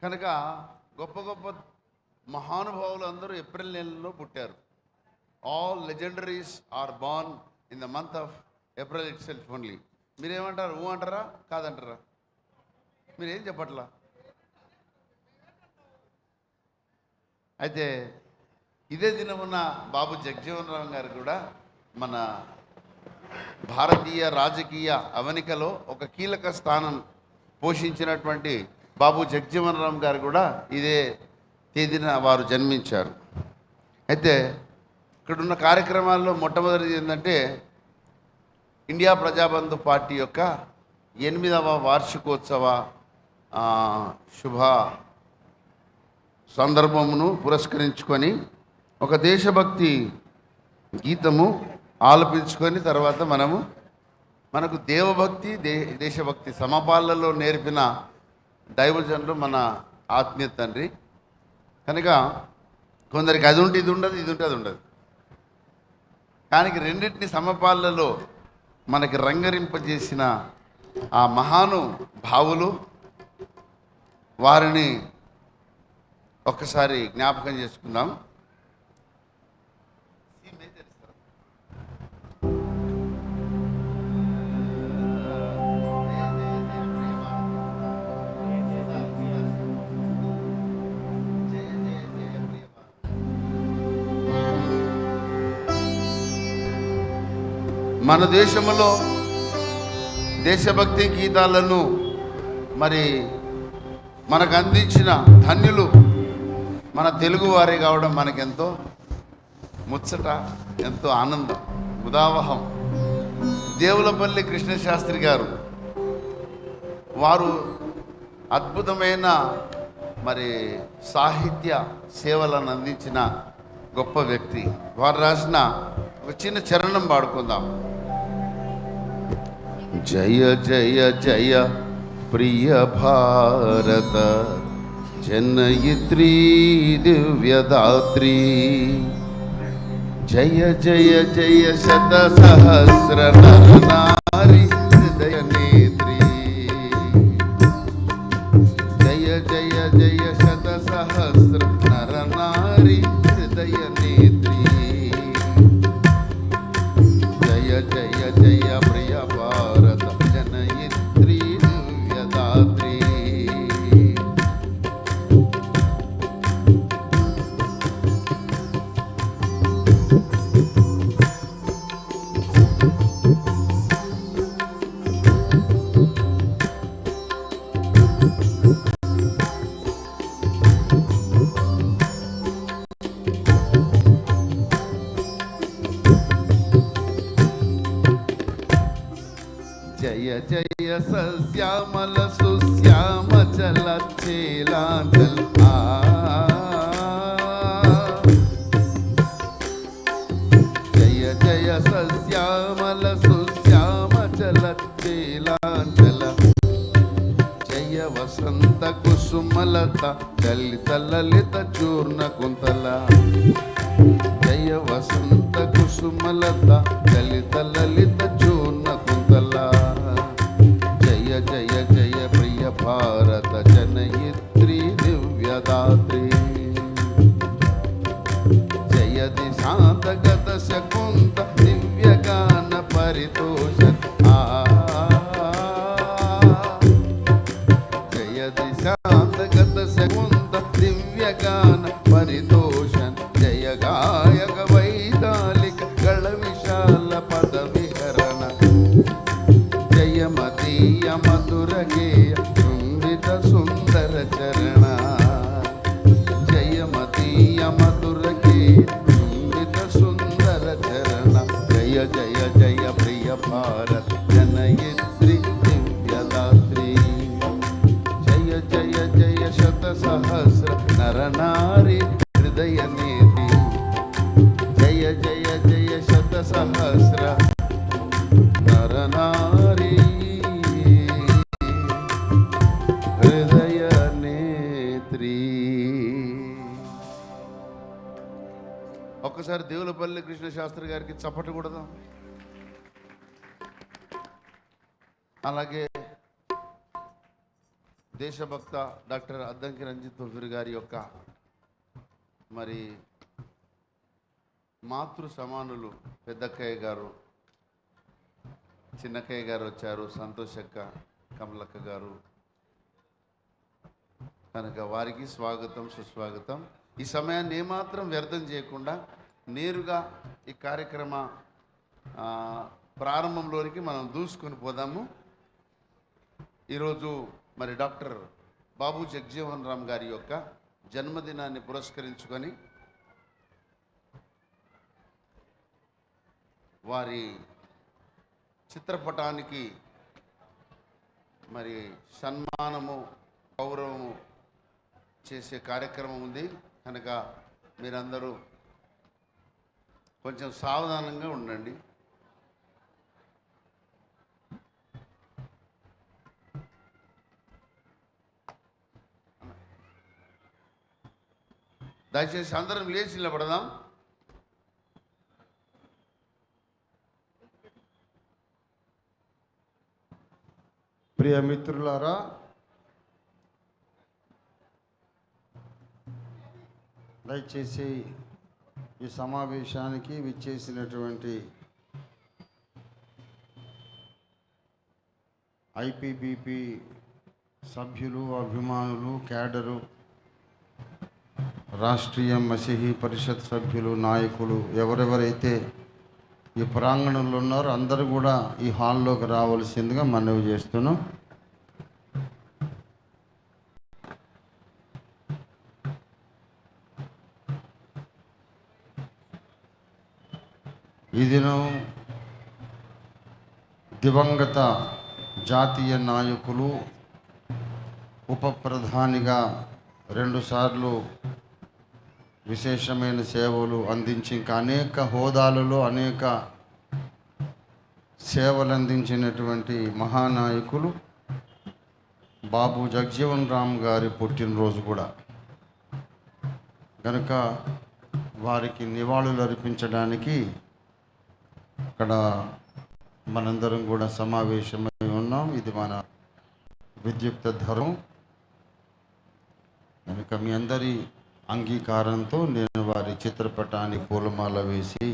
కనుక గొప్ప గొప్ప మహానుభావులు అందరూ ఏప్రిల్ నెలలో పుట్టారు. All legendaries are born in the month of April itself only. మీరేమంటారు? ఊ అంటారా కాదంటారా? మీరేం చెప్పట్లా? అయితే ఇదే దినమున బాబు జగజ్జీవన్ రామ్ గారు కూడా మన భారతీయ రాజకీయ అవనికలో ఒక కీలక స్థానం పోషించినటువంటి బాబు జగజ్జీవన్ రామ్ గారు కూడా ఇదే తేదీన వారు జన్మించారు. అయితే ఇక్కడున్న కార్యక్రమాల్లో మొట్టమొదటిది ఏంటంటే ఇండియా ప్రజాబంధు పార్టీ యొక్క 8వ వార్షికోత్సవ శుభ సందర్భమును పురస్కరించుకొని ఒక దేశభక్తి గీతము ఆలపించుకొని తర్వాత మనకు దేవభక్తి దేశభక్తి సమపాలలో నేర్పిన దైవజనులు మన ఆత్మీయ తండ్రి. కనుక కొందరికి అది ఉంటే ఇది ఉండదు, ఇది ఉంటే అది ఉండదు. కానీ రెండింటిని సమపాలలో మనకి రంగరింపజేసిన ఆ మహాను భావులు వారిని ఒక్కసారి జ్ఞాపకం చేసుకుందాం. మన దేశంలో దేశభక్తి గీతాలను మరి మనకు అందించిన ధన్యులు మన తెలుగు వారే కావడం మనకెంతో ముచ్చట, ఎంతో ఆనందం, ఉదావహం. దేవులపల్లి కృష్ణశాస్త్రి గారు వారు అద్భుతమైన మరి సాహిత్య సేవలను అందించిన గొప్ప వ్యక్తి. వారు రాసిన ఒక చిన్న చరణం పాడుకుందాం. జయ జయ జయ ప్రియ భారత జనయిత్రీ దివ్యదాత్రీ, జయ జయ జయ శత సహస్ర నరనారి హృదయ నేత్రీ, జయ జయ జయ శత సహస్ర నరనారి హృదయ నేత్రీ, జయ జయ జయ ప్రియ భారత జనయిత్రీ దివ్యదాత్రీ. జయ జయ సశ్యామల సుశ్యామ చల చేలాంచల్, జయ జయ సశ్యామల సుశ్యామ చల చేలాంచల, జయ వసంత కుసుమలత చలిత లలిత చూర్ణ కుంతల, జయ వసంత కుసుమలత చలిత లలిత చూర్ణ కుంతల, జయ జయ జయ ప్రియ భారత జనయిత్రీ దివ్యదాత్రీ, జయ దిశాంతగత శకుంత దివ్యగాన పరితోష, జయ దిశాంతగత శకుంత దివ్యగాన పరితోషన్, జయ గాయక వైతాళిక గళ విశాల పద విహరణ, జయ మదీయ మధుర గేయ శృంభిత సుందర చరణ, జయ మదీయ మధుర గేయ శృంభిత సుందర చరణ, జయ జయ జయ ప్రియ భారత జనయిత్రీ దివ్యదాత్రీ, జయ జయ జయ శత సహస్ర నరనారి హృదయ నేత్రీ, జయ జయ జయ శత సహస్ర నరనారి హృదయ నేత్రీ. ఒక్కసారి దేవులపల్లి కృష్ణశాస్త్రి గారికి చప్పట్లు కొడదాం. అలాగే దేశభక్త డాక్టర్ అద్దంకి రంజిత్ తోఫీర్ గారి యొక్క మరి మాతృ సమానులు పెద్దక్కయ్య గారు, చిన్నక్కయ్య గారు వచ్చారు, సంతోషక్క, కమలక్క గారు. కనుక వారికి స్వాగతం, సుస్వాగతం. ఈ సమయాన్ని ఏమాత్రం వ్యర్థం చేయకుండా నేరుగా ఈ కార్యక్రమ ప్రారంభంలోనికి మనం దూసుకొని పోదాము. ఈరోజు మరి డాక్టర్ బాబు జగ్జీవన్ రామ్ గారి యొక్క జన్మదినాన్ని పురస్కరించుకొని వారి చిత్రపటానికి మరి సన్మానము, గౌరవము చేసే కార్యక్రమం ఉంది. కనుక మీరందరూ కొంచెం సావధానంగా ఉండండి. దయచేసి అందరం లేచి నిలబడదాం. ప్రియ మిత్రులారా, దయచేసి ఈ సమావేశానికి విచ్చేసినటువంటి ఐపీబీపీ సభ్యులు, అభిమానులు, క్యాడరు, రాష్ట్రీయ మసీహీ పరిషత్ సభ్యులు, నాయకులు, ఎవరెవరైతే ఈ ప్రాంగణంలో ఉన్నారో అందరూ కూడా ఈ హాల్లోకి రావాల్సిందిగా మనవి చేస్తున్నాం. ఈ దినం దివంగత జాతీయ నాయకులు, ఉప ప్రధానిగా 2 సార్లు విశేషమైన సేవలు అందించి ఇంకా అనేక హోదాలలో అనేక సేవలు అందించినటువంటి మహానాయకులు బాబు జగ్జీవన్ రామ్ గారి పుట్టినరోజు కూడా. కనుక వారికి నివాళులు అర్పించడానికి అక్కడ మనందరం కూడా సమావేశమై ఉన్నాం. ఇది మన విద్యుక్త ధర్మం. కనుక మీ అందరి అంగీకారంతో నేను వారి చిత్రపటానికి పూలమాల వేసి,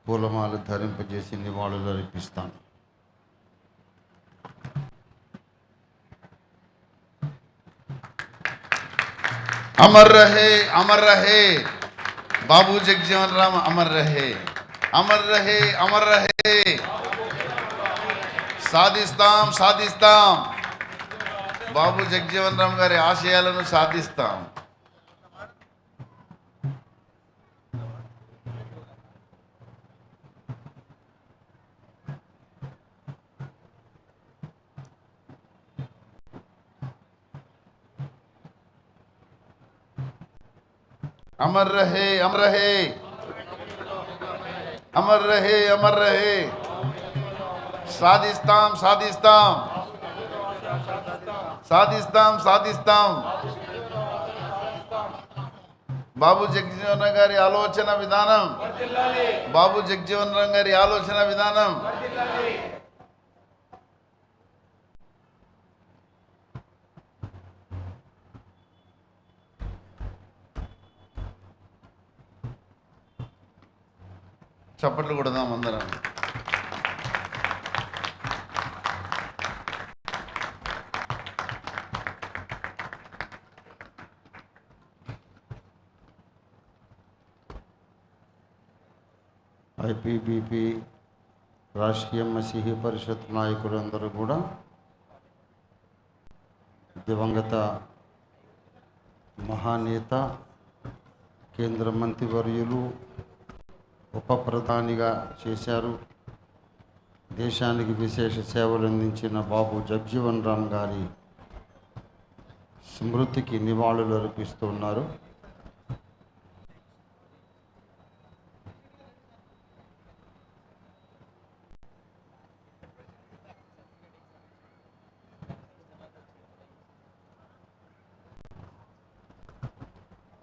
పూలమాల ధరింపజేసి నివాళులు అర్పిస్తాను. అమర్ రహే, అమర్ రహే బాబు జగ్జీవన్ రామ్, అమర్ రహే, అమర్ రహే, అమర్ రహే. సాధిస్తాం, సాధిస్తాం. బాబు జగ్జీవన్ రామ్ గారి ఆశయాలను సాధిస్తాం. अमर रहे, अमर रहे, अमर रहे, अमर रहे. साधिस्ताम, साधिस्ताम, साधिस्ताम, साधिस्ताम. బాబు జగ్జీవన్ రామ్ గారి ఆలోచన విధానం, బాబు జగ్జీవన్ రామ్ గారి ఆలోచన విధానం చప్పట్లు కొడదాం అందరం. ఐపీబీపీ రాష్ట్రీయ మసీహీ పరిషత్ నాయకులందరూ కూడా దివంగత మహానేత, కేంద్ర మంత్రివర్యులు, ఉప ప్రధానిగా చేశారు. దేశానికి విశేష సేవలు అందించిన బాబు జగ్జీవన్ రామ్ గారి స్మృతికి నివాళులు అర్పిస్తున్నారు.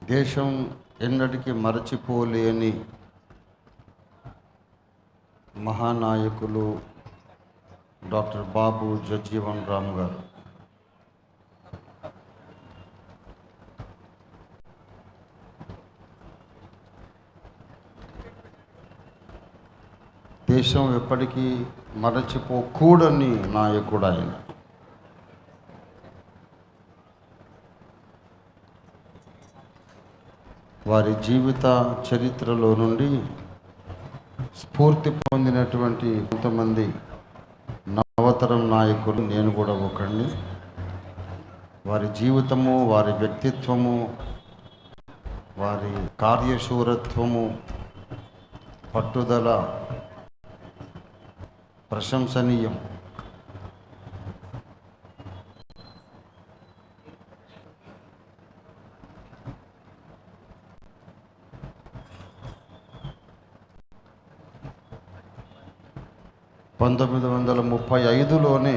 దేశం ఎన్నటికీ మరచిపోలేని మహానాయకులు డాక్టర్ బాబు జగ్జీవన్ రామ్ గారు. దేశం ఎప్పటికీ మరచిపోకూడని నాయకుడు ఆయన. వారి జీవిత చరిత్రలో నుండి స్ఫూర్తి పొందినటువంటి కొంతమంది నవతరం నాయకులు నేను కూడా ఒకడిని. వారి జీవితము, వారి వ్యక్తిత్వము, వారి కార్యశూరత్వము, పట్టుదల ప్రశంసనీయం. పంతొమ్మిది 1935లోనే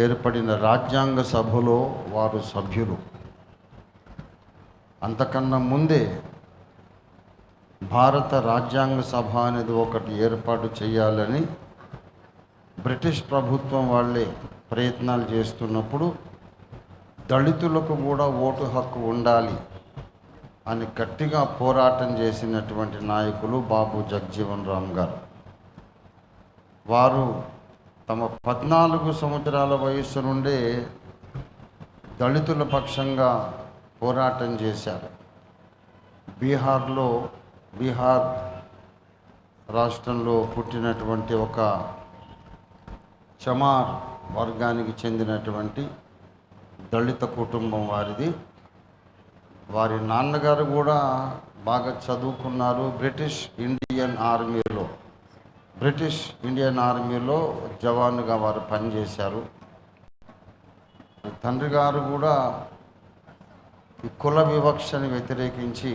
ఏర్పడిన రాజ్యాంగ సభలో వారు సభ్యులు. అంతకన్నా ముందే భారత రాజ్యాంగ సభ అనేది ఒకటి ఏర్పాటు చేయాలని బ్రిటిష్ ప్రభుత్వం వాళ్ళే ప్రయత్నాలు చేస్తున్నప్పుడు దళితులకు కూడా ఓటు హక్కు ఉండాలి అని గట్టిగా పోరాటం చేసినటువంటి నాయకులు బాబు జగజ్జీవన్ రామ్ గారు. వారు తమ 14 సంవత్సరాల వయస్సు నుండే దళితుల పక్షంగా పోరాటం చేశారు. బీహార్ రాష్ట్రంలో పుట్టినటువంటి ఒక చమార్ వర్గానికి చెందినటువంటి దళిత కుటుంబం వారిది. వారి నాన్నగారు కూడా బాగా చదువుకున్నారు. బ్రిటిష్ ఇండియన్ ఆర్మీలో జవానుగా వారు పనిచేశారు. తండ్రి గారు కూడా ఈ కుల వివక్షని వ్యతిరేకించి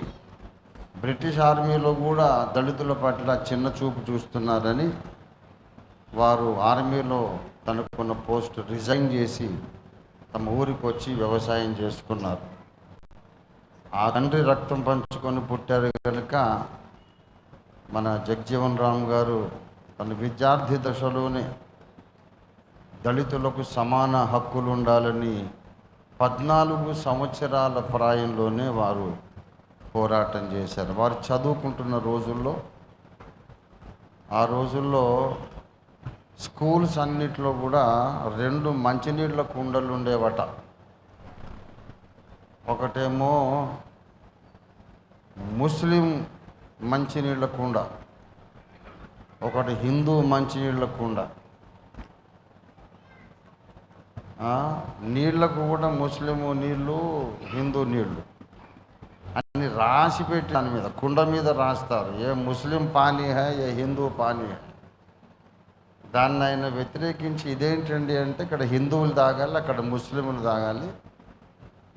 బ్రిటిష్ ఆర్మీలో కూడా దళితుల పట్ల చిన్న చూపు చూస్తున్నారని వారు ఆర్మీలో తనకున్న పోస్ట్ రిజైన్ చేసి తమ ఊరికి వచ్చి వ్యవసాయం చేసుకున్నారు. ఆ తండ్రి రక్తం పంచుకొని పుట్టారు కనుక మన జగజ్జీవన్ రామ్ గారు తన విద్యార్థి దశలోనే దళితులకు సమాన హక్కులు ఉండాలని 14 సంవత్సరాల ప్రాయంలోనే వారు పోరాటం చేశారు. వారు చదువుకుంటున్న రోజుల్లో, ఆ రోజుల్లో స్కూల్స్ అన్నిట్లో కూడా 2 మంచినీళ్ళ కుండలు ఉండేవట. ఒకటేమో ముస్లిం మంచినీళ్ళ కుండ, ఒకటి హిందూ మంచినీళ్ళ కుండ. నీళ్లకు కూడా ముస్లిము నీళ్ళు, హిందూ నీళ్ళు అని రాసి పెట్టి దాని మీద కుండ మీద రాస్తారు, ఏ ముస్లిం పానీ హై ఏ హిందూ పానీ హై. దాన్ని ఆయన వ్యతిరేకించి ఇదేంటండి అంటే ఇక్కడ హిందువులు తాగాలి, అక్కడ ముస్లిములు తాగాలి,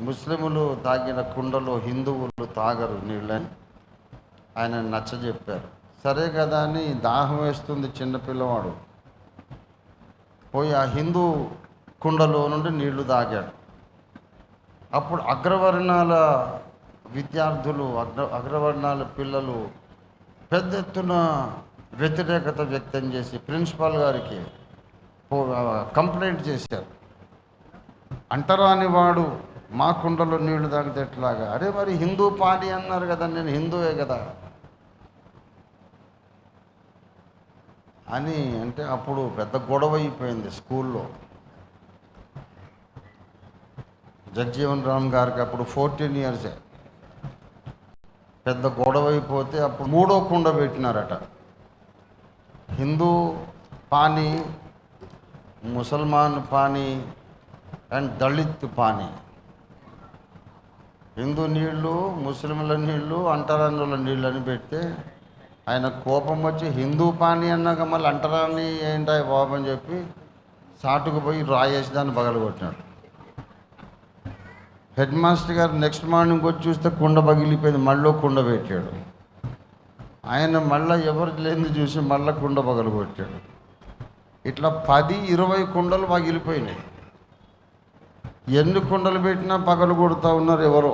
ముస్లిములు తాగిన కుండలో హిందువులు తాగరు నీళ్ళని ఆయన నచ్చజెప్పారు. సరే కదా అని దాహం వేస్తుంది చిన్నపిల్లవాడు, పోయి ఆ హిందూ కుండలో నుండి నీళ్లు తాగాడు. అప్పుడు అగ్రవర్ణాల విద్యార్థులు, అగ్రవర్ణాల పిల్లలు పెద్ద ఎత్తున వ్యతిరేకత వ్యక్తం చేసి ప్రిన్సిపాల్ గారికి కంప్లైంట్ చేశారు. అంటరాని వాడు మా కుండలో నీళ్లు తాగితే ఎట్లాగా? అరే మరి హిందూ పాని అన్నారు కదా, నేను హిందువే కదా అని అంటే అప్పుడు పెద్ద గొడవ అయిపోయింది స్కూల్లో. జగజ్జీవన్ రామ్ గారికి అప్పుడు 14 ఇయర్సే. పెద్ద గొడవ అయిపోతే అప్పుడు 3వ కుండ పెట్టినారట. హిందూ పానీ, ముసల్మాన్ పానీ అండ్ దళిత్ పానీ. హిందూ నీళ్ళు, ముస్లింల నీళ్ళు, అంటరానుల నీళ్ళు అని పెడితే ఆయన కోపం వచ్చి హిందూ పానీ అన్నాక మళ్ళీ అంటరాని ఏంటాయి బాబు అని చెప్పి సాటుకు పోయి రాయేసి దాన్ని పగలగొట్టినాడు. హెడ్ మాస్టర్ గారు నెక్స్ట్ మార్నింగ్ వచ్చి చూస్తే కుండ పగిలిపోయింది, మళ్ళీ కుండ పెట్టాడు. ఆయన మళ్ళీ ఎవరు లేని చూసి మళ్ళీ కుండ పగలగొట్టాడు. ఇట్లా 10-20 కుండలు పగిలిపోయినాయి. ఎన్ని కుండలు పెట్టినా పగలు కొడుతూ ఉన్నారు ఎవరో.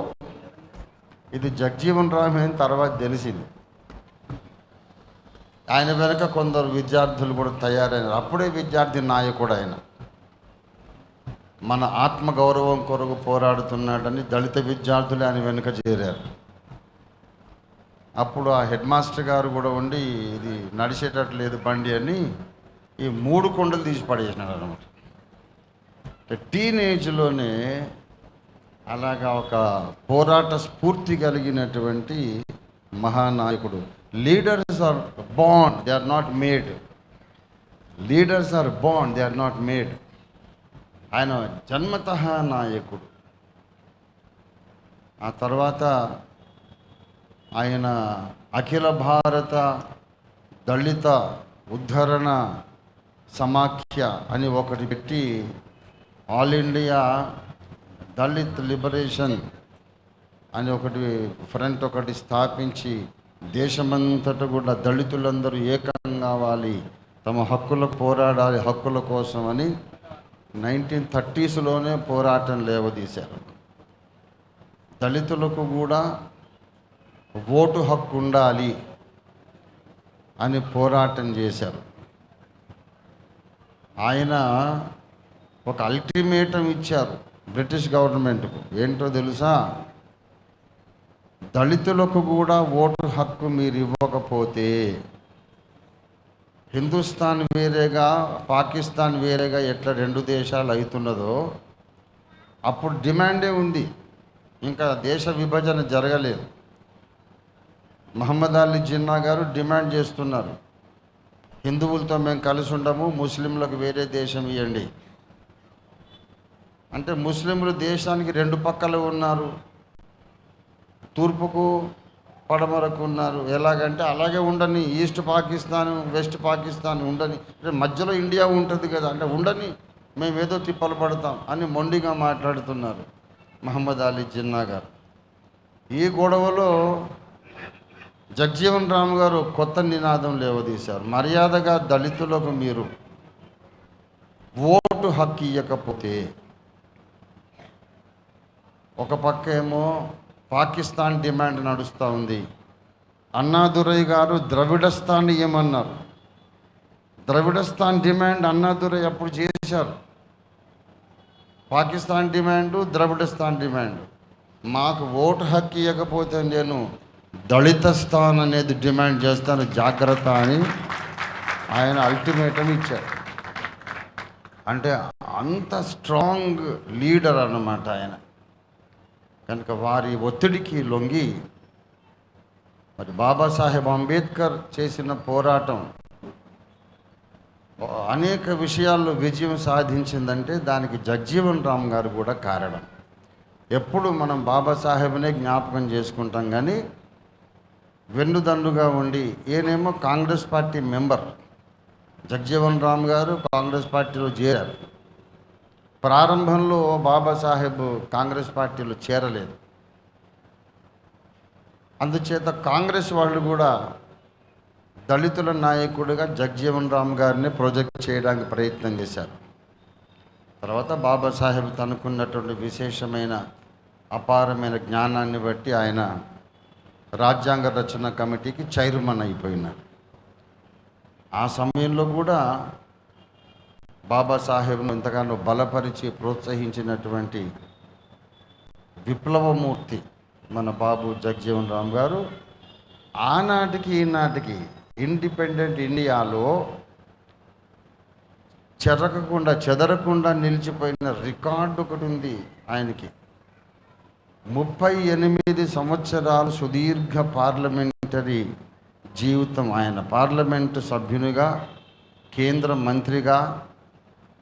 ఇది జగజ్జీవన్ రామ్ అని తర్వాత తెలిసింది. ఆయన వెనక కొందరు విద్యార్థులు కూడా తయారైనారు. అప్పుడే విద్యార్థి నాయకుడు ఆయన. మన ఆత్మగౌరవం కొరకు పోరాడుతున్నాడని దళిత విద్యార్థులు ఆయన వెనుక చేరారు. అప్పుడు ఆ హెడ్ మాస్టర్ గారు కూడా ఉండి ఇది నడిచేటట్టు లేదు బండి అని ఈ 3 కొండలు తీసి పడేసినాడు అనమాట. టీనేజ్లోనే అలాగా ఒక పోరాట స్ఫూర్తి కలిగినటువంటి మహానాయకుడు. Leaders are bond, they are not made. Leaders are bond, they are not made. ఆయన జన్మతః నాయకుడు. ఆ తర్వాత ఆయన అఖిల భారత దళిత ఉద్ధరణ సమాఖ్య అని ఒకటి పెట్టి ఆల్ ఇండియా దళిత్ లిబరేషన్ అని ఒకటి ఫ్రంట్ ఒకటి స్థాపించి దేశమంతటా కూడా దళితులందరూ ఏకం కావాలి, తమ హక్కులకు పోరాడాలి, హక్కుల కోసం అని 1930sలోనే పోరాటం లేవదీశారు. దళితులకు కూడా ఓటు హక్కు ఉండాలి అని పోరాటం చేశారు. ఆయన ఒక అల్టిమేటం ఇచ్చారు బ్రిటిష్ గవర్నమెంట్కు. ఏంటో తెలుసా? దళితులకు కూడా ఓటు హక్కు మీరు ఇవ్వకపోతే హిందుస్థాన్ వేరేగా పాకిస్తాన్ వేరేగా ఎట్లా 2 దేశాలు అవుతున్నదో అప్పుడు డిమాండే ఉంది. ఇంకా దేశ విభజన జరగలేదు. మహమ్మద్ అలీ జిన్నా గారు డిమాండ్ చేస్తున్నారు, హిందువులతో మేము కలిసి ఉండము, ముస్లింలకు వేరే దేశం ఇవ్వండి అంటే ముస్లింలు దేశానికి 2 పక్కలు ఉన్నారు, తూర్పుకు పడమరకు ఉన్నారు. ఎలాగంటే అలాగే ఉండని, ఈస్ట్ పాకిస్తాన్ వెస్ట్ పాకిస్తాన్ ఉండని, మధ్యలో ఇండియా ఉంటుంది కదా అంటే ఉండని, మేమేదో తిప్పలు పడతాం అని మొండిగా మాట్లాడుతున్నారు మహమ్మద్ అలీ జిన్నా గారు. ఈ గొడవలో జగ్జీవన్ రామ్ గారు కొత్త నినాదం లేవదీశారు, మర్యాదగా దళితులకు మీరు ఓటు హక్కు ఇవ్వకపోతే, ఒక పక్క ఏమో పాకిస్తాన్ డిమాండ్ నడుస్తూ ఉంది. అన్నాదురై గారు ద్రవిడస్థాన్ ఏమన్నారు, ద్రవిడస్థాన్ డిమాండ్ అన్నాదురై అప్పుడు చేశారు. Pakistan demand, Dravidasthan demand. మాకు ఓటు హక్కు ఇవ్వకపోతే నేను దళితస్థాన్ అనేది డిమాండ్ చేస్తాను, జాగ్రత్త అని ఆయన అల్టిమేటం ఇచ్చారు. అంటే అంత స్ట్రాంగ్ లీడర్ అన్నమాట ఆయన. కనుక వారి ఒత్తిడికి లొంగి మరి బాబాసాహెబ్ అంబేద్కర్ చేసిన పోరాటం అనేక విషయాల్లో విజయం సాధించిందంటే దానికి జగ్జీవన్ రామ్ గారు కూడా కారణం. ఎప్పుడు మనం బాబాసాహెబ్నే జ్ఞాపకం చేసుకుంటాం, కానీ వెన్నుదన్నుగా ఉండి ఈయనేమో కాంగ్రెస్ పార్టీ మెంబర్. జగ్జీవన్ రామ్ గారు కాంగ్రెస్ పార్టీలో చేరారు. ప్రారంభంలో బాబాసాహెబ్ కాంగ్రెస్ పార్టీలో చేరలేదు. అందుచేత కాంగ్రెస్ వాళ్ళు కూడా దళితుల నాయకుడిగా జగ్జీవన్ రామ్ గారిని ప్రొజెక్ట్ చేయడానికి ప్రయత్నం చేశారు. తర్వాత బాబాసాహెబ్ తనకున్నటువంటి విశేషమైన అపారమైన జ్ఞానాన్ని బట్టి ఆయన రాజ్యాంగ రచన కమిటీకి చైర్మన్ అయిపోయినారు. ఆ సమయంలో కూడా బాబాసాహెబ్ను ఎంతగానో బలపరిచి ప్రోత్సహించినటువంటి విప్లవమూర్తి మన బాబు జగ్జీవన్ రామ్ గారు. ఆనాటికి ఈనాటికి ఇండిపెండెంట్ ఇండియాలో చెదరకుండా నిలిచిపోయిన రికార్డు ఒకటి ఉంది ఆయనకి. 38 సంవత్సరాలు సుదీర్ఘ పార్లమెంటరీ జీవితం. ఆయన పార్లమెంటు సభ్యునిగా, కేంద్ర మంత్రిగా,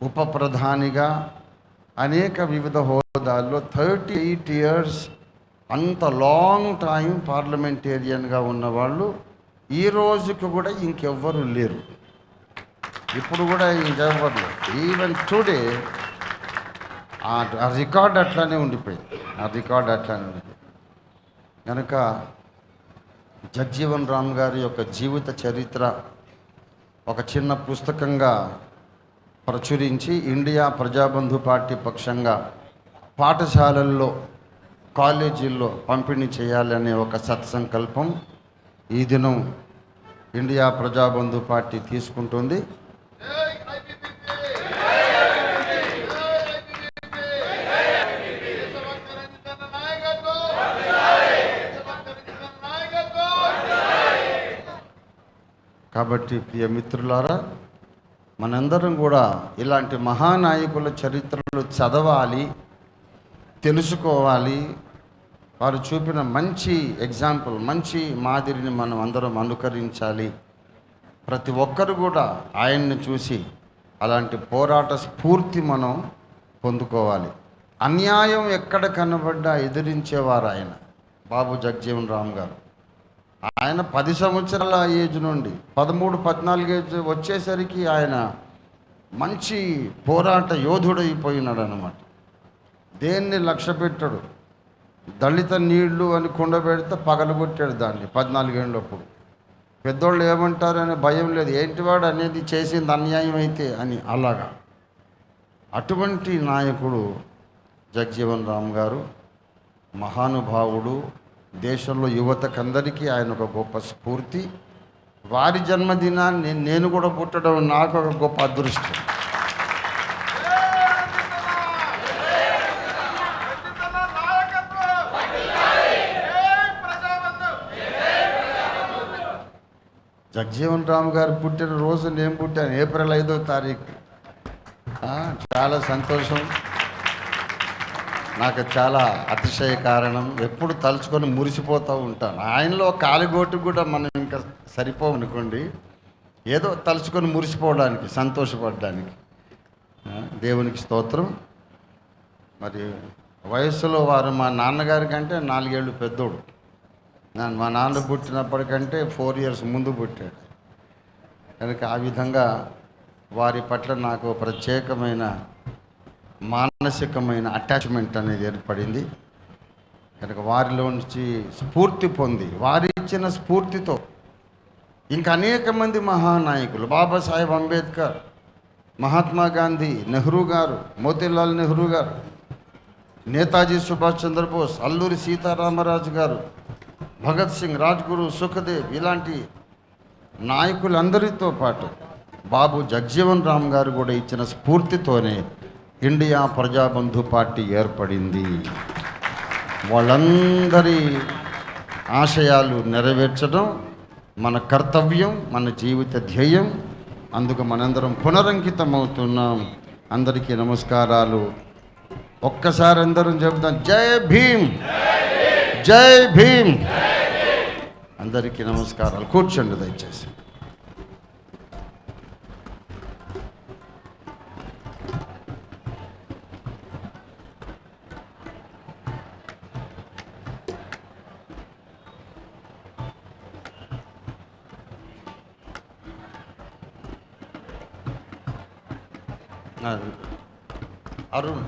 ఉప ప్రధానిగా అనేక వివిధ హోదాల్లో 38 years అంత లాంగ్ టైం పార్లమెంటేరియన్గా ఉన్నవాళ్ళు ఈ రోజుకి కూడా ఇంకెవ్వరు లేరు. ఇప్పుడు కూడా ఇంకెవ్వరు లేరు. ఈవెన్ టుడే ఆ రికార్డ్ అట్లానే ఉండిపోయింది. కనుక జగ్జీవన్ రామ్ గారి యొక్క జీవిత చరిత్ర ఒక చిన్న పుస్తకంగా ప్రచురించి ఇండియా ప్రజాబంధు పార్టీ పక్షంగా పాఠశాలల్లో, కాలేజీల్లో పంపిణీ చేయాలనే ఒక సత్సంకల్పం ఈ దినం ఇండియా ప్రజాబంధు పార్టీ తీసుకుంటుంది. కాబట్టి ప్రియ మిత్రులారా, మనందరం కూడా ఇలాంటి మహానాయకుల చరిత్రలు చదవాలి, తెలుసుకోవాలి. వారు చూపిన మంచి ఎగ్జాంపుల్, మంచి మాదిరిని మనం అందరం అనుకరించాలి. ప్రతి ఒక్కరు కూడా ఆయన్ని చూసి అలాంటి పోరాట స్ఫూర్తి మనం పొందుకోవాలి. అన్యాయం ఎక్కడ కనబడ్డా ఎదిరించేవారు ఆయన, బాబు జగజ్జీవన్ రామ్ గారు. ఆయన 10 సంవత్సరాల ఏజ్ నుండి 13-14 ఏజ్ వచ్చేసరికి ఆయన మంచి పోరాట యోధుడైపోయినాడు అన్నమాట. దేన్ని లక్ష్య పెట్టాడు. దళిత నీళ్లు అని కుండబెడితే పగలగొట్టాడు దాన్ని 14 ఏళ్ళప్పుడు. పెద్దోళ్ళు ఏమంటారనే భయం లేదు, ఏంటివాడు అనేది చేసింది అన్యాయం అయితే అని. అలాగా అటువంటి నాయకుడు జగజ్జీవన్ రామ్ గారు, మహానుభావుడు. దేశంలో యువతకందరికీ ఆయన ఒక గొప్ప స్ఫూర్తి. వారి జన్మదినాన్ని నేను కూడా పుట్టడం నాకు ఒక గొప్ప అదృష్టం. జగజ్జీవన్ రామ్ గారు పుట్టిన రోజు నేను పుట్టాను, ఏప్రిల్ 5వ తారీఖు. చాలా సంతోషం. నాకు చాలా అతిశయ కారణం. ఎప్పుడు తలుచుకొని మురిసిపోతూ ఉంటాను. ఆయనలో కాలిగోటు కూడా మనం ఇంకా సరిపోమనుకోండి, ఏదో తలుచుకొని మురిసిపోవడానికి, సంతోషపడడానికి. దేవునికి స్తోత్రం. మరి వయస్సులో వారు మా నాన్నగారి కంటే 4 ఏళ్ళు పెద్దోడు. మా నాన్న పుట్టినప్పటికంటే 4 ఇయర్స్ ముందు పుట్టాడు. కనుక ఆ విధంగా వారి పట్ల నాకు ప్రత్యేకమైన మానసికమైన అటాచ్మెంట్ అనేది ఏర్పడింది. కనుక వారిలో నుంచి స్ఫూర్తి పొంది, వారి ఇచ్చిన స్ఫూర్తితో ఇంకా అనేక మంది మహానాయకులు, బాబాసాహెబ్ అంబేద్కర్, మహాత్మా గాంధీ, నెహ్రూ గారు, మోతీలాల్ నెహ్రూ గారు, నేతాజీ సుభాష్ చంద్రబోస్, అల్లూరి సీతారామరాజు గారు, భగత్ సింగ్, రాజ్గురు, సుఖదేవ్, ఇలాంటి నాయకులందరితో పాటు బాబు జగజ్జీవన్ రామ్ గారు కూడా ఇచ్చిన స్ఫూర్తితోనే ఇండియా ప్రజాబంధు పార్టీ ఏర్పడింది. వాళ్ళందరి ఆశయాలు నెరవేర్చడం మన కర్తవ్యం, మన జీవిత ధ్యేయం. అందుకు మనందరం పునరంకితమవుతున్నాం. అందరికీ నమస్కారాలు. ఒక్కసారి అందరం చెబుతాం, జై భీమ్, జై భీమ్. అందరికీ నమస్కారాలు. కూర్చోండి దయచేసి. అరుణ్,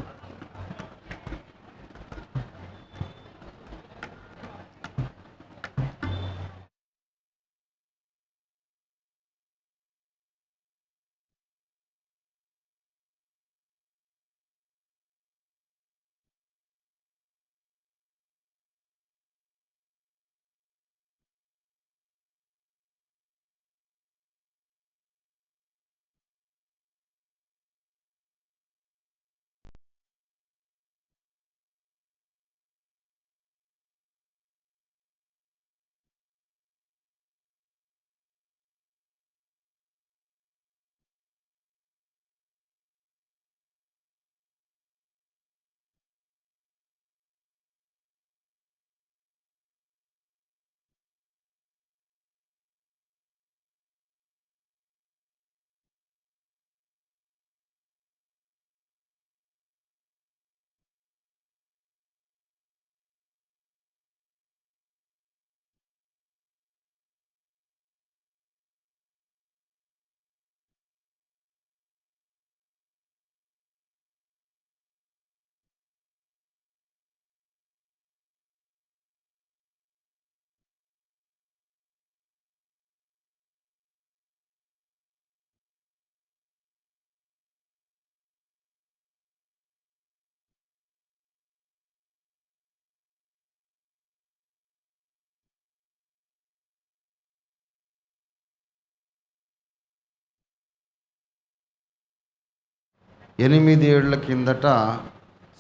ఎనిమిది ఏళ్ల కిందట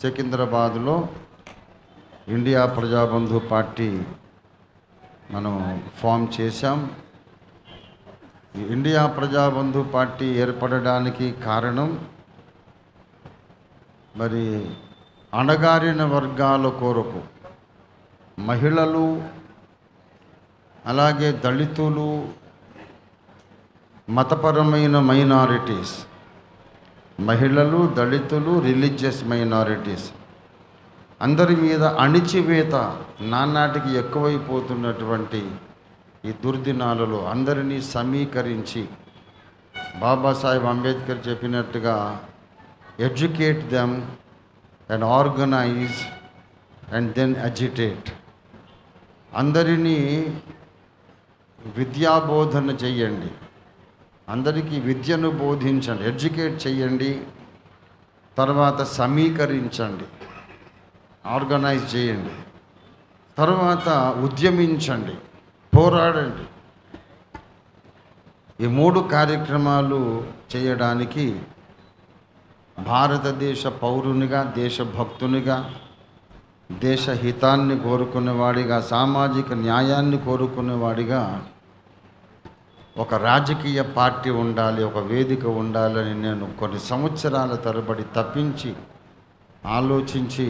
సికింద్రాబాద్లో ఇండియా ప్రజాబంధు పార్టీ మనం ఫామ్ చేశాం. ఈ ఇండియా ప్రజాబంధు పార్టీ ఏర్పడడానికి కారణం మరి అణగారిన వర్గాల కొరకు మహిళలు, అలాగే దళితులు, మతపరమైన మైనారిటీస్, మహిళలు, దళితులు, రిలీజియస్ మైనారిటీస్ అందరి మీద అణిచివేత నానాటికి ఎక్కువైపోతున్నటువంటి ఈ దుర్దినాలలో అందరినీ సమీకరించి బాబాసాహెబ్ అంబేద్కర్ చెప్పినట్టుగా educate them and organise and then agitate, అందరినీ విద్యాబోధన చెయ్యండి, అందరికీ విద్యను బోధించండి, ఎడ్యుకేట్ చేయండి, తర్వాత సమీకరించండి, ఆర్గనైజ్ చేయండి, తర్వాత ఉద్యమించండి, పోరాడండి. ఈ 3 కార్యక్రమాలు చేయడానికి భారతదేశ పౌరునిగా, దేశభక్తునిగా, దేశ హితాన్ని కోరుకునేవాడిగా, సామాజిక న్యాయాన్ని కోరుకునేవాడిగా ఒక రాజకీయ పార్టీ ఉండాలి, ఒక వేదిక ఉండాలని నేను కొన్ని సంవత్సరాల తరబడి తప్పించి ఆలోచించి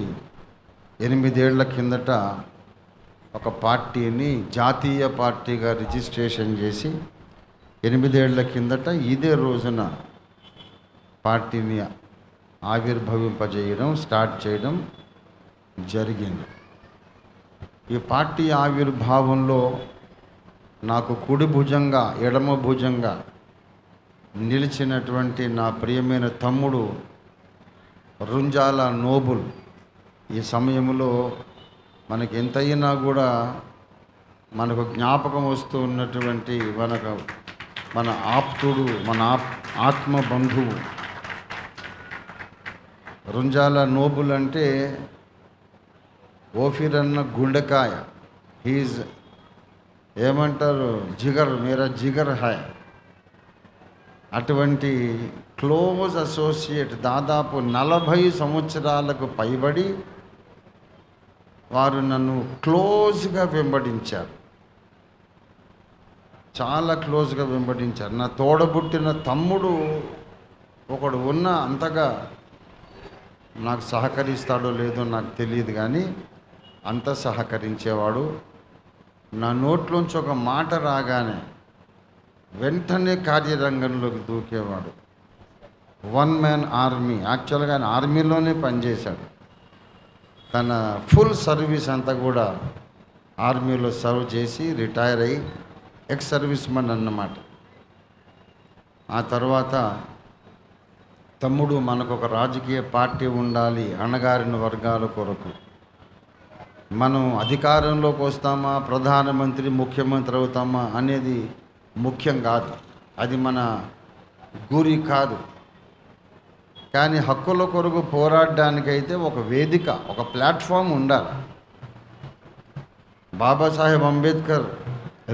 8 ఏళ్ల కిందట ఒక పార్టీని జాతీయ పార్టీగా రిజిస్ట్రేషన్ చేసి 8 ఏళ్ల కిందట ఇదే రోజున పార్టీని ఆవిర్భవింపజేయడం, స్టార్ట్ చేయడం జరిగింది. ఈ పార్టీ ఆవిర్భావంలో నాకు కుడి భుజంగా, ఎడమ భుజంగా నిలిచినటువంటి నా ప్రియమైన తమ్ముడు రుంజాల నోబుల్ ఈ సమయంలో మనకి ఎంతైనా కూడా మనకు జ్ఞాపకం వస్తూ ఉన్నటువంటి మన ఆప్తుడు, మన ఆత్మ బంధువు రుంజాల నోబుల్ అంటే ఓఫిరన్న గుండెకాయ, హీజ్ ఏమంటారు జిగర్, మేరా జిగర్ హాయ్. అటువంటి క్లోజ్ అసోసియేట్, దాదాపు 40 సంవత్సరాలకు పైబడి వారు నన్ను క్లోజ్గా వెంబడించారు, చాలా క్లోజ్గా వెంబడించారు. నా తోడబుట్టిన తమ్ముడు ఒకడు ఉన్న అంతగా నాకు సహకరిస్తాడో లేదో నాకు తెలియదు, కానీ అంత సహకరించేవాడు. నా నోట్లోంచి ఒక మాట రాగానే వెంటనే కార్యరంగంలోకి దూకేవాడు. 1 మ్యాన్ ఆర్మీ, యాక్చువల్గా ఆయన ఆర్మీలోనే పనిచేశాడు. తన ఫుల్ సర్వీస్ అంతా కూడా ఆర్మీలో సర్వ్ చేసి రిటైర్ అయ్యి ఎక్స్ సర్వీస్ మన్ అన్నమాట. ఆ తర్వాత తమ్ముడు, మనకు ఒక రాజకీయ పార్టీ ఉండాలి అణగారిన వర్గాల కొరకు. మనం అధికారంలోకి వస్తామా, ప్రధానమంత్రి, ముఖ్యమంత్రి అవుతామా అనేది ముఖ్యం కాదు, అది మన గురి కాదు. కానీ హక్కుల కొరకు పోరాడడానికైతే ఒక వేదిక, ఒక ప్లాట్ఫామ్ ఉండాలి. Babasaheb Ambedkar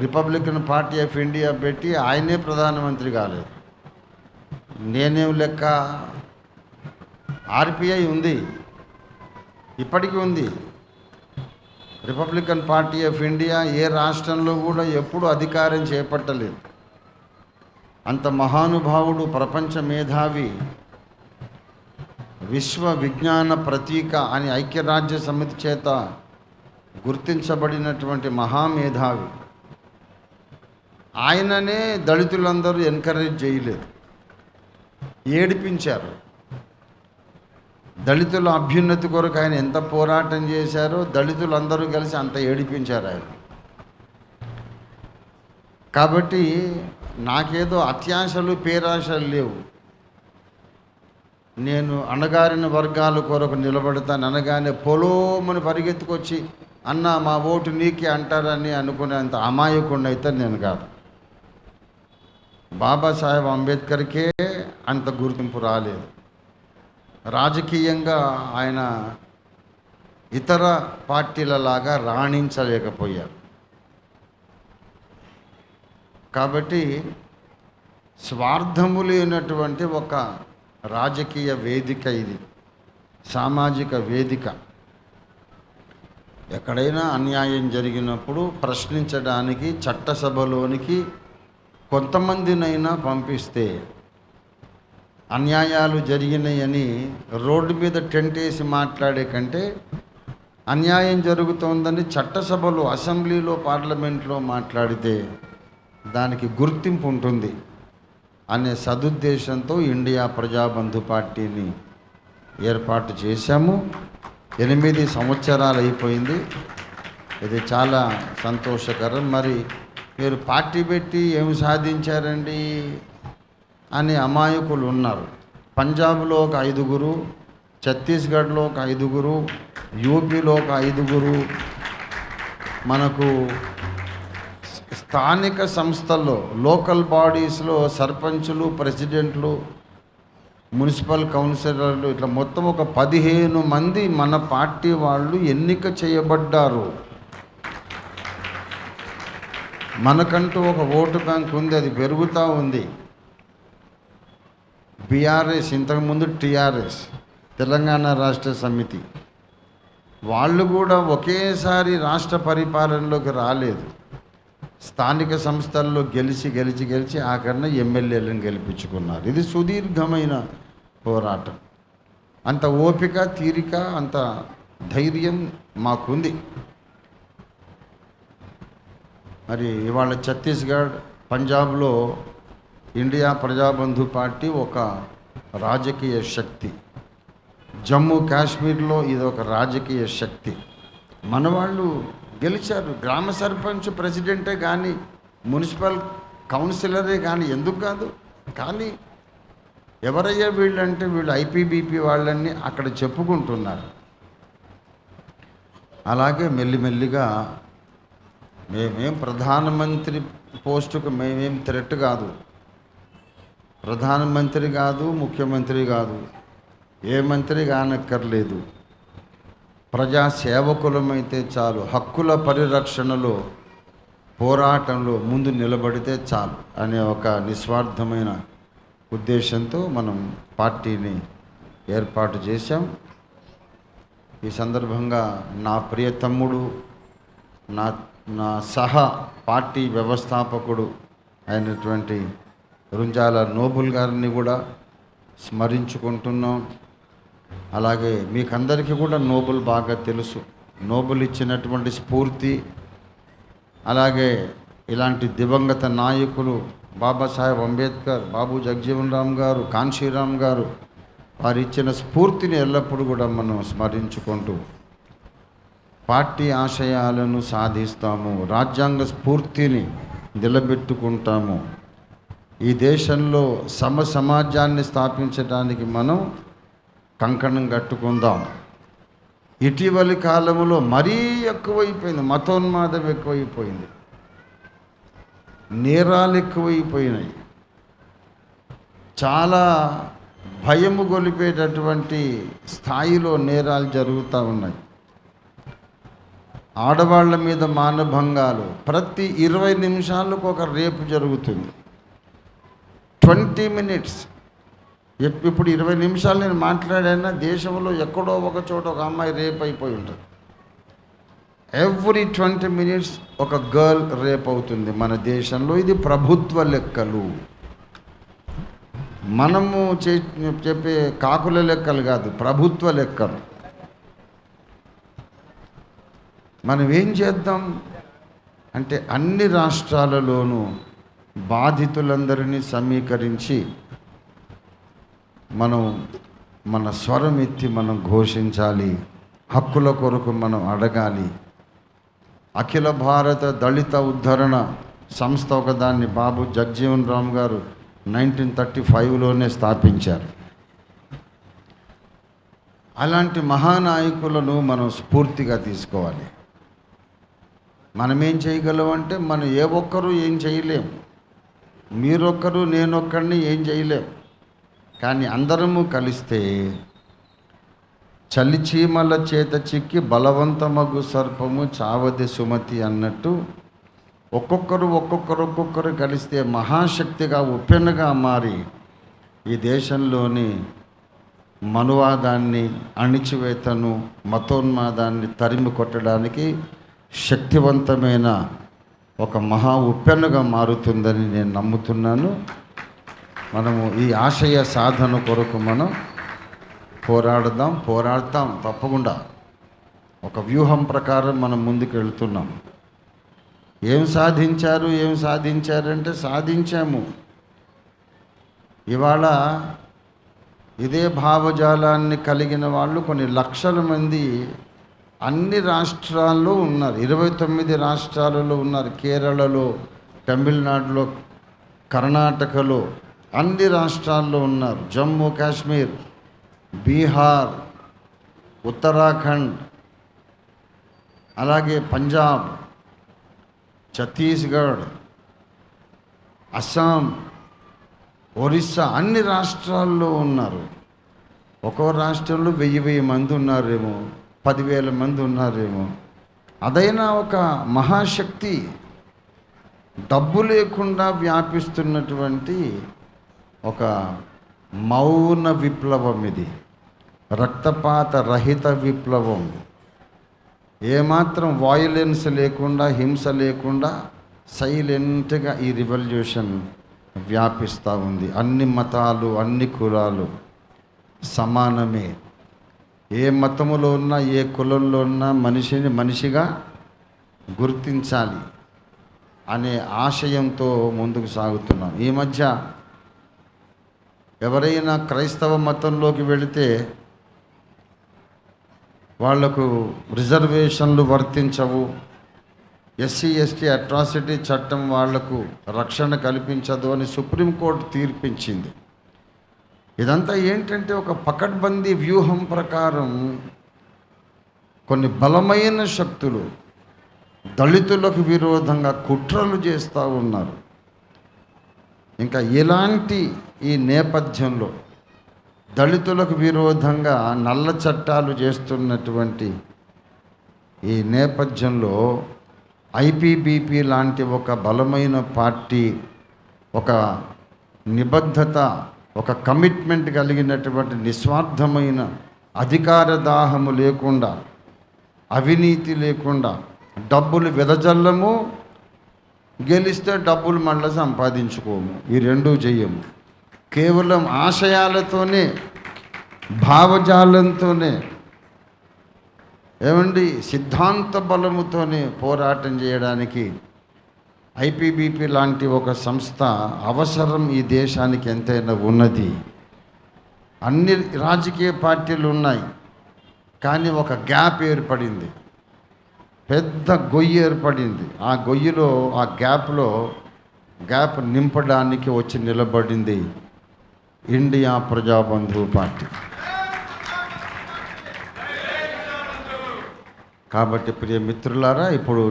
Republican party of India పెట్టి ఆయనే ప్రధానమంత్రి కాలేదు. నేనేం లెక్క, ఆర్పిఐ ఉంది, ఇప్పటికీ ఉంది. రిపబ్లికన్ పార్టీ ఆఫ్ ఇండియా ఏ రాష్ట్రంలో కూడా ఎప్పుడూ అధికారం చేపట్టలేదు. అంత మహానుభావుడు, ప్రపంచ మేధావి, విశ్వ విజ్ఞాన ప్రతీక అని ఐక్యరాజ్య సమితి చేత గుర్తించబడినటువంటి మహామేధావి, ఆయననే దళితులందరూ ఎంకరేజ్ చేయలేదు, ఏడిపించారు. దళితుల అభ్యున్నతి కొరకు ఆయన ఎంత పోరాటం చేశారో దళితులందరూ కలిసి అంత ఏడిపించారు ఆయన. కాబట్టి నాకేదో అత్యాశలు, పేరాశలు లేవు. నేను అణగారిన వర్గాల కొరకు నిలబడతాను అనగానే పొలోమని పరిగెత్తుకొచ్చి అన్న మా ఓటు నీకే అంటారని అనుకునేంత అమాయకుడిని అయితే నేను కాదు. బాబాసాహెబ్ అంబేద్కర్కే అంత గుర్తింపు రాలేదు. రాజకీయంగా ఆయన ఇతర పార్టీలలాగా రాణించలేకపోయారు. కాబట్టి స్వార్థము లేనటువంటి ఒక రాజకీయ వేదిక ఇది, సామాజిక వేదిక. ఎక్కడైనా అన్యాయం జరిగినప్పుడు ప్రశ్నించడానికి చట్టసభలోనికి కొంతమందినైనా పంపిస్తే అన్యాయాలు జరిగినాయని రోడ్డు మీద టెంట్ వేసి మాట్లాడే కంటే అన్యాయం జరుగుతోందని చట్టసభలో, అసెంబ్లీలో, పార్లమెంట్లో మాట్లాడితే దానికి గుర్తింపు ఉంటుంది అనే సదుద్దేశంతో ఇండియా ప్రజాబంధు పార్టీని ఏర్పాటు చేశాము. 8 సంవత్సరాలు అయిపోయింది. ఇది చాలా సంతోషకరం. మరి మీరు పార్టీ పెట్టి ఏమి సాధించారండి అని అమాయకులు ఉన్నారు. పంజాబ్లో ఒక 5గురు, ఛత్తీస్గఢ్లో ఒక 5గురు, యూపీలో ఒక 5గురు, మనకు స్థానిక సంస్థల్లో, లోకల్ బాడీస్లో సర్పంచులు, ప్రెసిడెంట్లు, మున్సిపల్ కౌన్సిలర్లు, ఇట్లా మొత్తం ఒక 15 మంది మన పార్టీ వాళ్ళు ఎన్నిక చేయబడ్డారు. మనకంటూ ఒక ఓటు బ్యాంక్ ఉంది, అది పెరుగుతూ ఉంది. బీఆర్ఎస్, ఇంతకుముందు టీఆర్ఎస్, తెలంగాణ రాష్ట్ర సమితి, వాళ్ళు కూడా ఒకేసారి రాష్ట్ర పరిపాలనలోకి రాలేదు. స్థానిక సంస్థల్లో గెలిచి ఆఖరణ ఎమ్మెల్యేలను గెలిపించుకున్నారు. ఇది సుదీర్ఘమైన పోరాటం. అంత ఓపిక, తీరిక, అంత ధైర్యం మాకుంది. మరి ఇవాళ ఛత్తీస్గఢ్, పంజాబ్లో ఇండియా ప్రజాబంధు పార్టీ ఒక రాజకీయ శక్తి. జమ్మూ కాశ్మీర్లో ఇది ఒక రాజకీయ శక్తి. మన వాళ్ళు గెలిచారు. గ్రామ సర్పంచ్, ప్రెసిడెంటే కానీ, మున్సిపల్ కౌన్సిలరే కానీ, ఎందుకు కాదు. కానీ ఎవరయ్యా వీళ్ళంటే వీళ్ళు ఐపీబీపీ వాళ్ళని అక్కడ చెప్పుకుంటున్నారు. అలాగే మెల్లిమెల్లిగా మేమేం ప్రధానమంత్రి పోస్టుకు మేమేం థ్రెట్ కాదు, ప్రధానమంత్రి కాదు, ముఖ్యమంత్రి కాదు, ఏ మంత్రి కానక్కర్లేదు. ప్రజా సేవకులమైతే చాలు, హక్కుల పరిరక్షణలో, పోరాటంలో ముందు నిలబడితే చాలు అనే ఒక నిస్వార్థమైన ఉద్దేశంతో మనం పార్టీని ఏర్పాటు చేశాం. ఈ సందర్భంగా నా ప్రియ తమ్ముడు, నా సహా పార్టీ వ్యవస్థాపకుడు అయినటువంటి రుంజాల నోబుల్ గారిని కూడా స్మరించుకుంటున్నాం. అలాగే మీకందరికీ కూడా నోబుల్ బాగా తెలుసు. నోబుల్ ఇచ్చినటువంటి స్ఫూర్తి, అలాగే ఇలాంటి దివంగత నాయకులు బాబాసాహెబ్ అంబేద్కర్, బాబు జగజీవన్ రామ్ గారు, కాన్షీరామ్ గారు, వారు ఇచ్చిన స్ఫూర్తిని ఎల్లప్పుడూ కూడా మనం స్మరించుకుంటూ పార్టీ ఆశయాలను సాధిస్తాము, రాజ్యాంగ స్ఫూర్తిని నిలబెట్టుకుంటాము. ఈ దేశంలో సమాజాన్ని స్థాపించడానికి మనం కంకణం కట్టుకుందాం. ఇటీవలి కాలంలో మరీ ఎక్కువైపోయింది, మతోన్మాదం ఎక్కువైపోయింది, నేరాలు ఎక్కువైపోయినాయి. చాలా భయము గొలిపేటటువంటి స్థాయిలో నేరాలు జరుగుతూ ఉన్నాయి. ఆడవాళ్ళ మీద మానభంగాలు, ప్రతి 20 నిమిషాలకు ఒక రేపు జరుగుతుంది. 20 minutes. ఇప్పుడు 20 నిమిషాలు నేను మాట్లాడానా, దేశంలో ఎక్కడో ఒక చోట ఒక అమ్మాయి రేప్ అయిపోయి ఉంటుంది. ఎవ్రీ 20 minutes ఒక గర్ల్ రేప్ అవుతుంది మన దేశంలో. ఇది ప్రభుత్వ లెక్కలు, మనము చెప్పే కాకుల లెక్కలు కాదు, ప్రభుత్వ లెక్కలు. మనం ఏం చేద్దాం అంటే అన్ని రాష్ట్రాలలోనూ బాధితులందరినీ సమీకరించి మనం మన స్వరం ఎత్తి మనం ఘోషించాలి, హక్కుల కొరకు మనం అడగాలి. అఖిల భారత దళిత ఉద్ధరణ సంస్థ ఒకదాన్ని బాబు జగజీవన్ రామ్ గారు 1935లోనే స్థాపించారు. అలాంటి మహానాయకులను మనం స్ఫూర్తిగా తీసుకోవాలి. మనమేం చేయగలమంటే మనం ఏ ఒక్కరూ ఏం చేయలేం, మీరొక్కరు నేనొక్కడిని ఏం చేయలేం. కానీ అందరము కలిస్తే చలిచీమల చేత చిక్కి బలవంతమగు సర్పము చావది సుమతి అన్నట్టు ఒక్కొక్కరు కలిస్తే మహాశక్తిగా, ఉప్పెనగా మారి ఈ దేశంలోని మనువాదాన్ని, అణిచివేతను, మతోన్మాదాన్ని తరిమి కొట్టడానికి శక్తివంతమైన ఒక మహా ఉప్పెనగా మారుతుందని నేను నమ్ముతున్నాను. మనము ఈ ఆశయ సాధన కొరకు మనం పోరాడతాం తప్పకుండా. ఒక వ్యూహం ప్రకారం మనం ముందుకు వెళ్తున్నాం. ఏం సాధించారంటే సాధించాము. ఇవాళ ఇదే భావజాలాన్ని కలిగిన వాళ్ళు కొన్ని లక్షల మంది అన్ని రాష్ట్రాల్లో ఉన్నారు. 29 రాష్ట్రాలలో ఉన్నారు. కేరళలో, తమిళనాడులో, కర్ణాటకలో, అన్ని రాష్ట్రాల్లో ఉన్నారు. జమ్మూ కాశ్మీర్, బీహార్, ఉత్తరాఖండ్, అలాగే పంజాబ్, ఛత్తీస్గఢ్, అస్సాం, ఒరిస్సా, అన్ని రాష్ట్రాల్లో ఉన్నారు. ఒక్కో రాష్ట్రంలో 1000 మంది ఉన్నారేమో, 10,000 మంది ఉన్నారేమో. అదైనా ఒక మహాశక్తి. డబ్బు లేకుండా వ్యాపిస్తున్నటువంటి ఒక మౌన విప్లవం ఇది. రక్తపాత రహిత విప్లవం. ఏమాత్రం వాయులెన్స్ లేకుండా, హింస లేకుండా సైలెంట్గా ఈ రివల్యూషన్ వ్యాపిస్తూ ఉంది. అన్ని మతాలు, అన్ని కులాలు సమానమే. ఏ మతములో ఉన్నా, ఏ కులంలో ఉన్నా మనిషిని మనిషిగా గుర్తించాలి అనే ఆశయంతో ముందుకు సాగుతున్నాం. ఈ మధ్య ఎవరైనా క్రైస్తవ మతంలోకి వెళితే వాళ్లకు రిజర్వేషన్లు వర్తించవు, ఎస్సీ ఎస్టీ అట్రాసిటీ చట్టం వాళ్లకు రక్షణ కల్పించదు అని సుప్రీంకోర్టు తీర్పించింది. ఇదంతా ఏంటంటే ఒక పకడ్బందీ వ్యూహం ప్రకారం కొన్ని బలమైన శక్తులు దళితులకు విరోధంగా కుట్రలు చేస్తూ ఉన్నారు. ఇంకా ఇలాంటి ఈ నేపథ్యంలో దళితులకు విరోధంగా నల్ల చట్టాలు చేస్తున్నటువంటి ఈ నేపథ్యంలో ఐపీబీపీ లాంటి ఒక బలమైన పార్టీ, ఒక నిబద్ధత, ఒక కమిట్మెంట్ కలిగినటువంటి నిస్వార్థమైన అధికార దాహము లేకుండా, అవినీతి లేకుండా, డబ్బులు వెదజల్లము, గెలిస్తే డబ్బులు మళ్ళీ సంపాదించుకోము, ఈ రెండూ చెయ్యము. కేవలం ఆశయాలతోనే, భావజాలంతోనే, సిద్ధాంత బలముతోనే పోరాటం చేయడానికి ఐపీబీపీ లాంటి ఒక సంస్థ అవసరం ఈ దేశానికి ఎంతైనా ఉన్నది. అన్ని రాజకీయ పార్టీలు ఉన్నాయి, కానీ ఒక గ్యాప్ ఏర్పడింది, పెద్ద గొయ్యి ఏర్పడింది. ఆ గొయ్యిలో, ఆ గ్యాప్ నింపడానికి వచ్చి నిలబడింది ఇండియా ప్రజాబంధు పార్టీ. కాబట్టి ప్రియ మిత్రులారా, ఇప్పుడు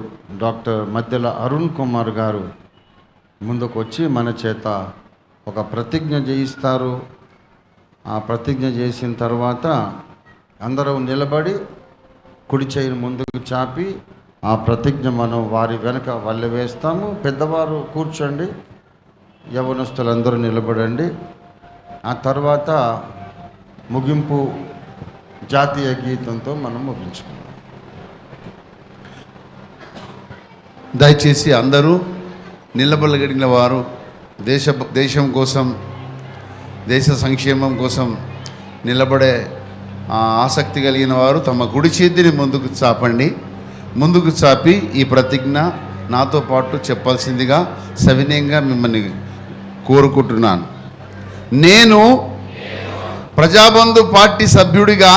డాక్టర్ మద్దెల అరుణ్ కుమార్ గారు ముందుకు వచ్చి మన చేత ఒక ప్రతిజ్ఞ చేయిస్తారు. ఆ ప్రతిజ్ఞ చేసిన తర్వాత అందరూ నిలబడి కుడి చేయిని ముందుకు చాపి ఆ ప్రతిజ్ఞ మనం వారి వెనక వల్లె వేస్తాము. పెద్దవారు కూర్చోండి, యవనస్తులందరూ నిలబడండి. ఆ తర్వాత ముగింపు జాతీయ గీతంతో మనం ముగించుకుందాం. దయచేసి అందరూ నిలబడగలిగిన వారు, దేశం కోసం, దేశ సంక్షేమం కోసం నిలబడే ఆసక్తి కలిగిన వారు తమ కుడి చేతిని ముందుకు చాపి ఈ ప్రతిజ్ఞ నాతో పాటు చెప్పాల్సిందిగా సవినయంగా మిమ్మల్ని కోరుకుంటున్నాను. నేను ప్రజాబంధు పార్టీ సభ్యుడిగా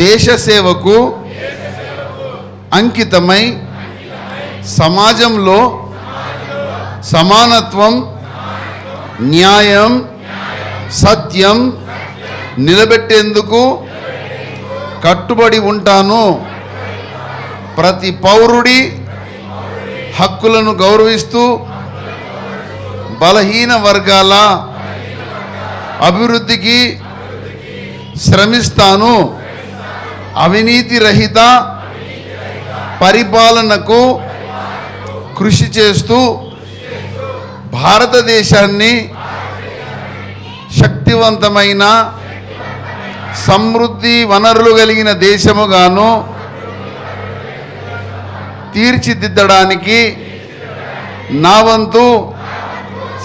దేశ సేవకు అంకితమై సమాజంలో సమానత్వం, న్యాయం, సత్యం నిలబెట్టేందుకు కట్టుబడి ఉంటాను. ప్రతి పౌరుడి హక్కులను గౌరవిస్తూ బలహీన వర్గాల అభివృద్ధికి శ్రమిస్తాను. అవినీతి రహిత పరిపాలనకు కృషి చేస్తూ భారతదేశాన్ని శక్తివంతమైన, సమృద్ధి వనరులు కలిగిన దేశముగాను తీర్చిదిద్దడానికి నా వంతు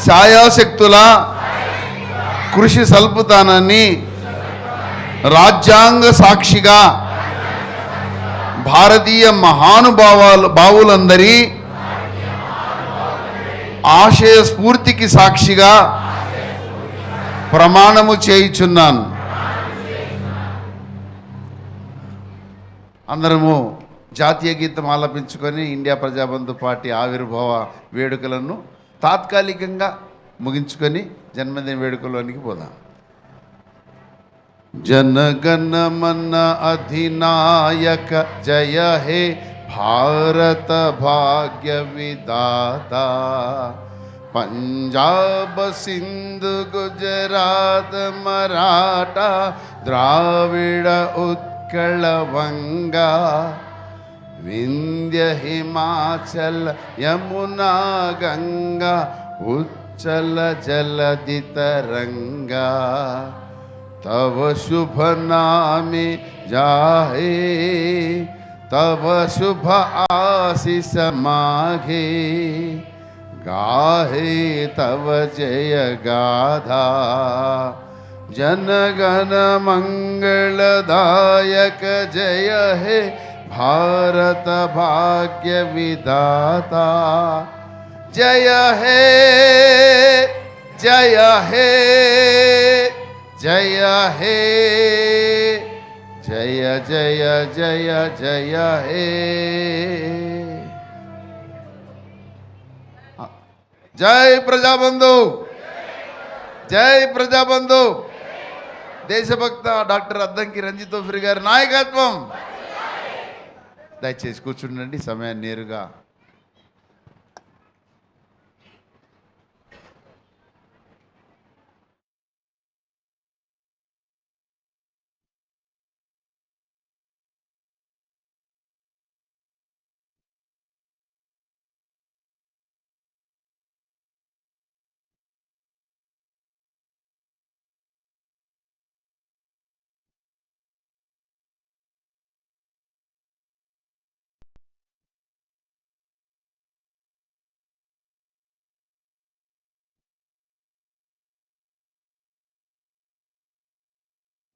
ఛాయాశక్తుల కృషి సల్పుతానని రాజ్యాంగ సాక్షిగా భారతీయ బావులందరి ఆశయ స్ఫూర్తికి సాక్షిగా ప్రమాణము చేయుచున్నాను. అందరము జాతీయ గీతం ఆలపించుకొని ఇండియా ప్రజాబంధు పార్టీ ఆవిర్భావ వేడుకలను తాత్కాలికంగా ముగించుకొని జన్మదిన వేడుకలోనికి పోదాం. जनगण मन अधिनायक जय हे भारत भाग्य विदाता पंजाब सिंध गुजरात मराठा द्राविड़ उत्कल वंगा विंध्य हिमाचल यमुना गंगा उच्चल जलधि तरंगा तव शुभ नामे जाहे तव शुभ आशीष माघे गाहे तव जय गाधा जनगण मंगलदायक जय हे भारत भाग्य विधाता जय हे जय हे जय हे जय जय जय जय हे जय प्रजाबंधु जय प्रजाबंधु దేశభక్త డాక్టర్ అద్దంకి రంజిత్ తోఫిర్ గారి నాయకత్వం. దయచేసి కూర్చుండండి, సమయాన్ని నేరుగా